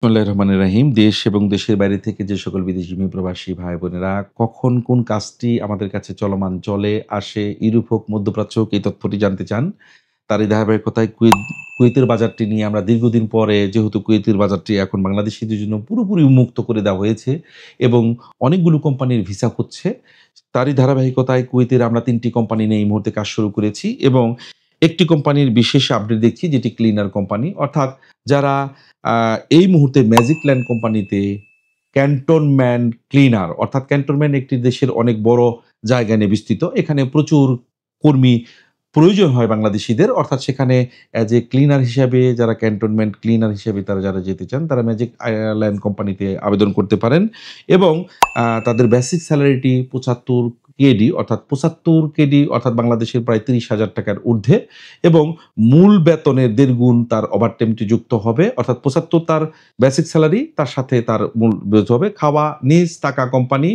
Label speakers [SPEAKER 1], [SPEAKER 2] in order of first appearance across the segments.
[SPEAKER 1] বিসমিল্লাহির রহমানির রহিম। দেশ এবং দেশের বাইরে থেকে যে সকল বিদেশী প্রবাসী ভাই-বোনেরা কখন কোন কাজটি আমাদের কাছে চলমান চলে, আসে, ইউরোপ হোক, মধ্যপ্রাচ্য হোক এই তথ্যটি জানতে চান। তারই ধারাবাহিকতায় কুয়েতের বাজারটি নিয়ে আমরা দীর্ঘদিন পরে যেহেতু কুয়েতের বাজারটি এখন বাংলাদেশীদের জন্য পুরোপুরি উন্মুক্ত করে দেওয়া হয়েছে এবং অনেকগুলো কোম্পানির ভিসা হচ্ছে। তারই ধারাবাহিকতায় কুয়েতের আমরা ৩ টি কোম্পানি নিয়ে এই মুহূর্তে কাজ শুরু করেছি এবং একটি কোম্পানির বিশেষ আপডেট দেখছি যেটি ক্লিনার কোম্পানি। অর্থাৎ যারা আ এই মুহূর্তে ম্যাজিক ল্যান্ড কোম্পানিতে ক্যান্টনমেন্ট ক্লিনার অর্থাৎ ক্যান্টনমেন্ট একটি দেশের অনেক বড় জায়গা নিয়ে বিস্তৃত। এখানে প্রচুর কর্মী প্রয়োজন হয় বাংলাদেশীদের। অর্থাৎ সেখানে অ্যাজ এ ক্লিনার হিসাবে যারা ক্যান্টনমেন্ট ক্লিনার হিসেবে তারা যারা যেতে চান তারা ম্যাজিক ল্যান্ড কোম্পানিতে আবেদন করতে পারেন এবং তাদের বেসিক সেলারিটি ৭৫ কেডি অর্থাৎ ৭৫ কেডি অর্থাৎ বাংলাদেশের প্রায় ৳৩০,০০০ র ঊর্ধ্বে এবং মূল বেতনের ১.৫ গুণ তার ওভারটাইমটি যুক্ত হবে। অর্থাৎ ৭৫ তার বেসিক সেলারি তার সাথে তার মূল বেতন হবে। খাওয়া নিজ টাকা কোম্পানি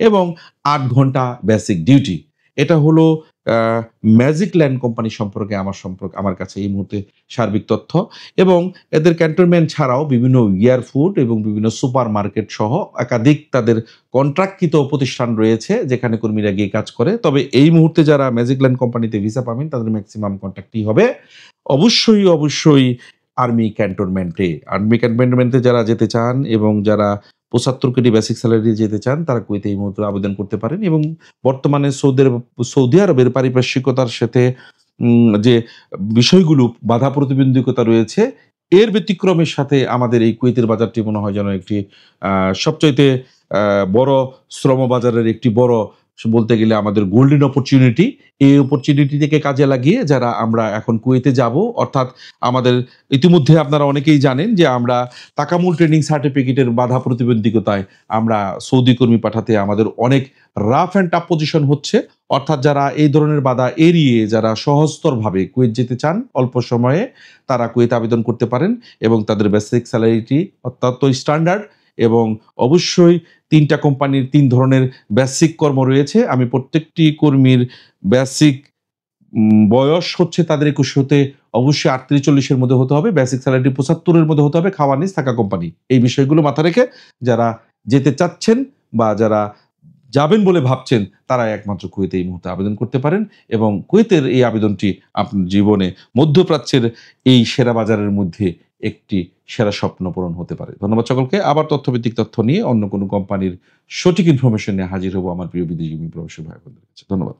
[SPEAKER 1] এবং ৮ ঘন্টা বেসিক ডিউটি। এটা হলো আ ম্যাজিক ল্যান্ড কোম্পানি সম্পর্কে আমার কাছে এই মুহূর্তে সার্বিক তথ্য এবং এদের ক্যান্টনমেন্ট ছাড়াও বিভিন্ন এয়ারফুড এবং বিভিন্ন সুপারমার্কেট সহ একাধিক তাদের কন্ট্রাক্টকৃত প্রতিষ্ঠান রয়েছে যেখানে কর্মীরা গিয়ে কাজ করে। তবে এই মুহূর্তে যারা ম্যাজিক ল্যান্ড কোম্পানিতে ভিসা পাবেন তাদের মেক্সিমাম কন্ট্রাক্টই হবে অবশ্যই আর্মি ক্যান্টনমেন্টে। আর্মি ক্যান্টনমেন্টে যারা যেতে চান এবং যারা ৭৫ কোটি বেসিক সেলারি যেতে চান তারা কুয়েতে এই মুহূর্তে আবেদন করতে পারেন এবং বর্তমানে সৌদি আরবের পারিপার্শ্বিকতার সাথে যে বিষয়গুলো বাধা প্রতিবন্ধকতা রয়েছে, এর ব্যতিক্রমের সাথে আমাদের এই কুয়েতের বাজারটি মনে হয় যেন একটি আ সবচাইতে আ বড় শ্রমবাজারের একটি বড় বলতে গেলে আমাদের গোল্ডেন অপরচুনিটি। এই অপরচুনিটি থেকে কাজে লাগিয়ে যারা আমরা এখন কুয়েতে যাবো অর্থাৎ আমাদের ইতিমধ্যে আপনারা অনেকেই জানেন যে আমরা তাকামুল ট্রেনিং সার্টিফিকেটের বাধা প্রতিবন্ধকতায় আমরা সৌদি কর্মী পাঠাতে আমাদের অনেক রাফ অ্যান্ড টাফ পজিশন হচ্ছে। অর্থাৎ যারা এই ধরনের বাধা এড়িয়ে যারা সহজতরভাবে কুয়েত যেতে চান অল্প সময়ে তারা কুয়েতে আবেদন করতে পারেন এবং তাদের বেসিক স্যালারিটি অত্যন্ত স্ট্যান্ডার্ড এবং অবশ্যই ৩ টা কোম্পানির ৩ ধরনের বেসিক কর্ম রয়েছে। আমি প্রত্যেকটি কর্মীর বেসিক বয়স হচ্ছে তাদের ২১ হতে অবশ্যই ৩৮-৪০ এর মধ্যে হতে হবে। বেসিক স্যালারি ৭৫ এর মধ্যে হতে হবে। খাওয়া নিজ থাকা কোম্পানি। এই বিষয়গুলো মাথায় রেখে যারা যেতে চাচ্ছেন বা যারা যাবেন বলে ভাবছেন তারা একমাত্র কুয়েতে এই মুহূর্তে আবেদন করতে পারেন এবং কুয়েতের এই আবেদনটি আপনার জীবনে মধ্যপ্রাচ্যের এই সেরা বাজারের মধ্যে একটি সেরা স্বপ্ন পূরণ হতে পারে। ধন্যবাদ সকলকে। আবার তথ্যভিত্তিক তথ্য নিয়ে অন্য কোনো কোম্পানির সঠিক ইনফরমেশন নিয়ে হাজির হব আমার প্রিয় বিদেশী প্রবাসী ভাই বোনদের কাছে। ধন্যবাদ।